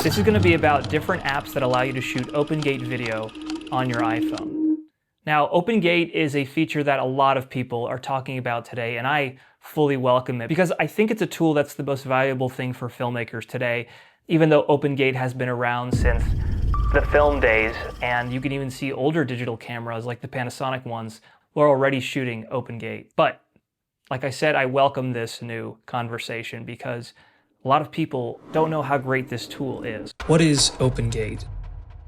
This is going to be about different apps that allow you to shoot OpenGate video on your iPhone. Now, OpenGate is a feature that a lot of people are talking about today, and I fully welcome it because I think it's a tool that's the most valuable thing for filmmakers today, even though OpenGate has been around since the film days, and you can even see older digital cameras like the Panasonic ones were already shooting OpenGate. But like I said, I welcome this new conversation because a lot of people don't know how great this tool is. What is OpenGate?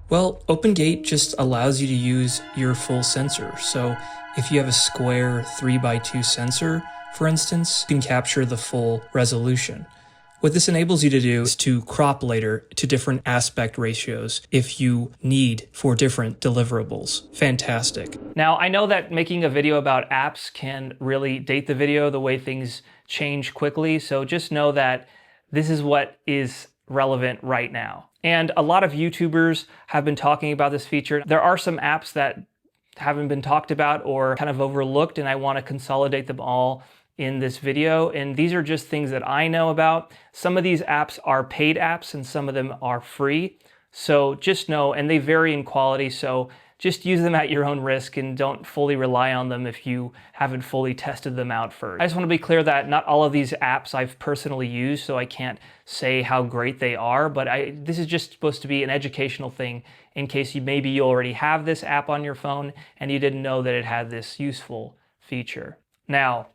Well, OpenGate just allows you to use your full sensor. So if you have a square 3x2 sensor, for instance, you can capture the full resolution. What this enables you to do is to crop later to different aspect ratios if you need for different deliverables. Fantastic. Now, I know that making a video about apps can really date the video the way things change quickly, so just know that this is what is relevant right now. And a lot of YouTubers have been talking about this feature. There are some apps that haven't been talked about or kind of overlooked, and I want to consolidate them all in this video. And these are just things that I know about. Some of these apps are paid apps and some of them are free. So just know, and they vary in quality, so just use them at your own risk and don't fully rely on them if you haven't fully tested them out first. I just want to be clear that not all of these apps I've personally used, so I can't say how great they are, but this is just supposed to be an educational thing in case maybe you already have this app on your phone and you didn't know that it had this useful feature. Now,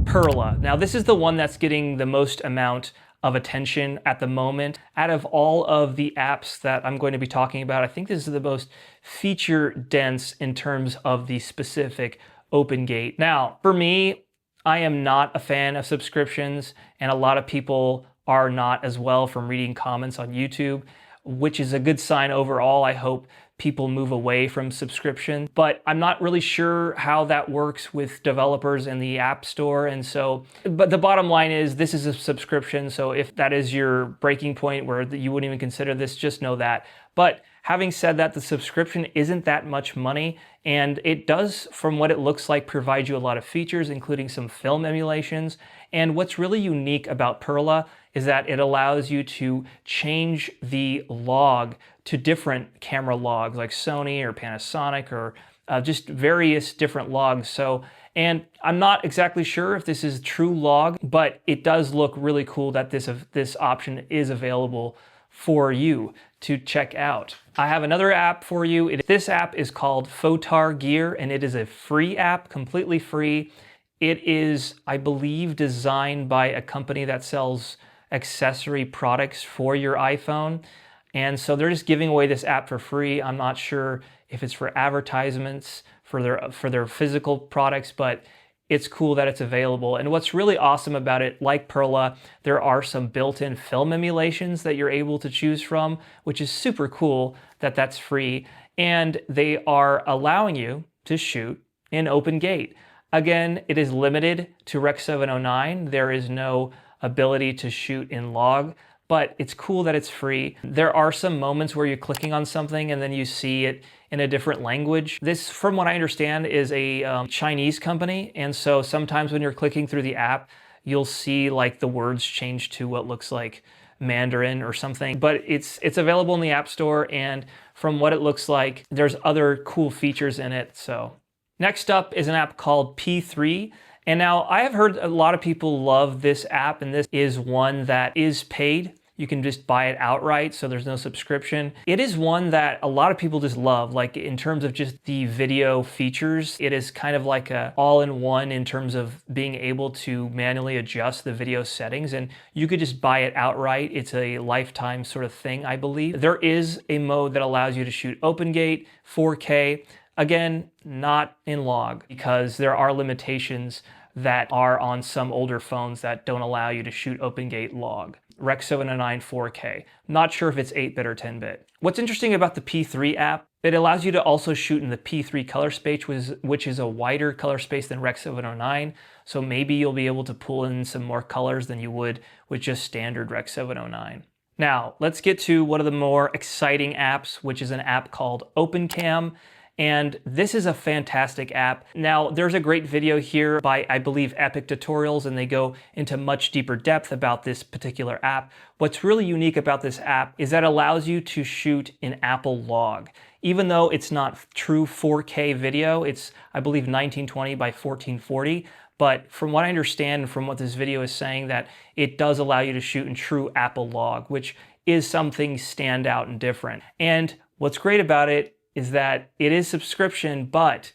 Pearla. Now this is the one that's getting the most amount of attention at the moment. Out of all of the apps that I'm going to be talking about, I think this is the most feature dense in terms of the specific OpenGate. Now, for me, I am not a fan of subscriptions, and a lot of people are not as well from reading comments on YouTube, which is a good sign overall. I hope people move away from subscription, but I'm not really sure how that works with developers in the App Store. And so, but the bottom line is this is a subscription. So if that is your breaking point where you wouldn't even consider this, just know that. But having said that, the subscription isn't that much money, and it does, from what it looks like, provide you a lot of features, including some film emulations. And what's really unique about Pearla is that it allows you to change the log to different camera logs like Sony or Panasonic or just various different logs. So, and I'm not exactly sure if this is true log, but it does look really cool that this option is available for you to check out. I have another app for you. This app is called Fotorgear, and it is a free app, completely free. It is, I believe, designed by a company that sells accessory products for your iPhone. And so they're just giving away this app for free. I'm not sure if it's for advertisements for their physical products, but it's cool that it's available. And what's really awesome about it, like Pearla, there are some built-in film emulations that you're able to choose from, which is super cool that that's free. And they are allowing you to shoot in OpenGate. Again, it is limited to Rec. 709. There is no ability to shoot in log, but it's cool that it's free. There are some moments where you're clicking on something and then you see it in a different language. This, from what I understand, is a Chinese company, and so sometimes when you're clicking through the app, you'll see like the words change to what looks like Mandarin or something, but it's available in the App Store, and from what it looks like, there's other cool features in it. So next up is an app called P3. And now I have heard a lot of people love this app, and this is one that is paid. You can just buy it outright, so there's no subscription. It is one that a lot of people just love, like in terms of just the video features. It is kind of like a all-in-one in terms of being able to manually adjust the video settings, and you could just buy it outright. It's a lifetime sort of thing, I believe. There is a mode that allows you to shoot OpenGate, 4K. Again, not in log, because there are limitations that are on some older phones that don't allow you to shoot OpenGate log. Rec. 709 4K. Not sure if it's 8-bit or 10-bit. What's interesting about the P3 app, it allows you to also shoot in the P3 color space, which is a wider color space than Rec. 709. So maybe you'll be able to pull in some more colors than you would with just standard Rec. 709. Now, let's get to one of the more exciting apps, which is an app called OpenCam. And this is a fantastic app. Now, there's a great video here by, I believe, Epic Tutorials, and they go into much deeper depth about this particular app. What's really unique about this app is that it allows you to shoot in Apple Log. Even though it's not true 4K video, it's, I believe, 1920 by 1440. But from what I understand and from what this video is saying, that it does allow you to shoot in true Apple Log, which is something stand out and different. And what's great about it is that it is subscription, but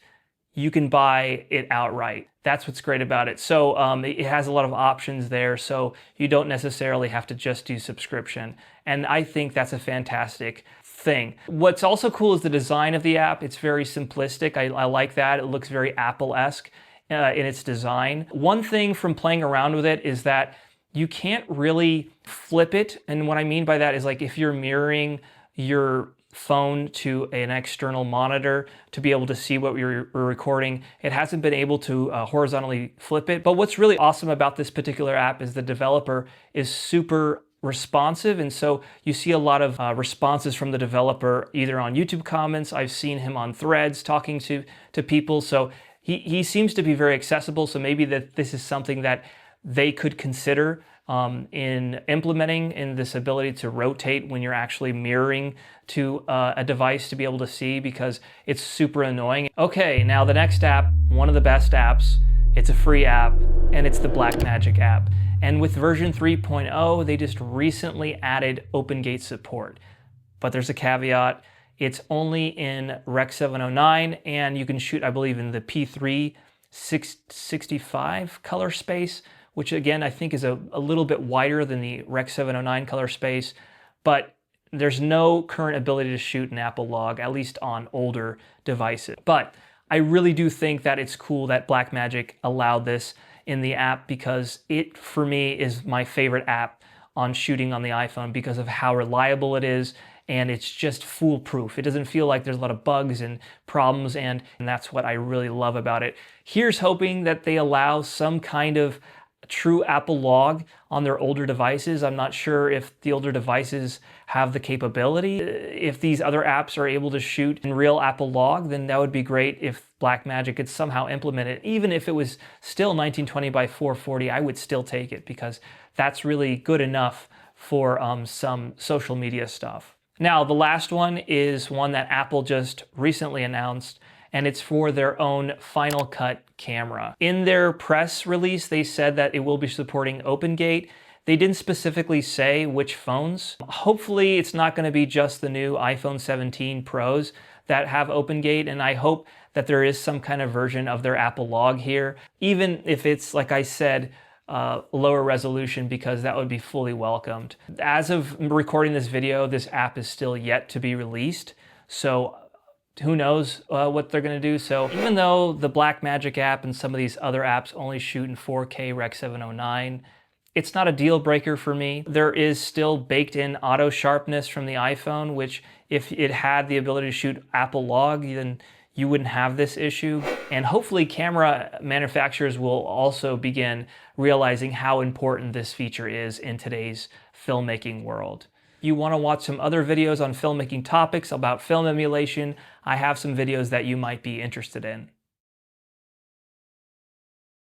you can buy it outright. That's what's great about it. So it has a lot of options there, so you don't necessarily have to just do subscription. And I think that's a fantastic thing. What's also cool is the design of the app. It's very simplistic. I like that. It looks very Apple-esque in its design. One thing from playing around with it is that you can't really flip it. And what I mean by that is, like, if you're mirroring your phone to an external monitor to be able to see what we're recording, it hasn't been able to horizontally flip it. But what's really awesome about this particular app is the developer is super responsive, and so you see a lot of responses from the developer either on YouTube comments. I've seen him on threads talking to people, so he seems to be very accessible. So maybe that this is something that they could consider in implementing, in this ability to rotate when you're actually mirroring to a device to be able to see, because it's super annoying. Okay, now the next app, one of the best apps, it's a free app, and it's the Blackmagic app. And with version 3.0, they just recently added OpenGate support. But there's a caveat. It's only in Rec. 709, and you can shoot, I believe, in the P3 665 color space, which again, I think is a little bit wider than the Rec. 709 color space, but there's no current ability to shoot in Apple Log, at least on older devices. But I really do think that it's cool that Blackmagic allowed this in the app, because it, for me, is my favorite app on shooting on the iPhone because of how reliable it is, and it's just foolproof. It doesn't feel like there's a lot of bugs and problems, and that's what I really love about it. Here's hoping that they allow some kind of true Apple Log on their older devices. I'm not sure if the older devices have the capability. If these other apps are able to shoot in real Apple Log, then that would be great if Blackmagic could somehow implement it. Even if it was still 1920 by 440, I would still take it, because that's really good enough for some social media stuff. Now, the last one is one that Apple just recently announced, and it's for their own Final Cut camera. In their press release, they said that it will be supporting OpenGate. They didn't specifically say which phones. Hopefully, it's not going to be just the new iPhone 17 Pros that have OpenGate, and I hope that there is some kind of version of their Apple Log here, even if it's, like I said, lower resolution, because that would be fully welcomed. As of recording this video, this app is still yet to be released, so who knows what they're going to do. So even though the Blackmagic app and some of these other apps only shoot in 4K Rec. 709, it's not a deal breaker for me. There is still baked in auto sharpness from the iPhone, which if it had the ability to shoot Apple Log, then you wouldn't have this issue. And hopefully camera manufacturers will also begin realizing how important this feature is in today's filmmaking world. You want to watch some other videos on filmmaking topics about film emulation, I have some videos that you might be interested in.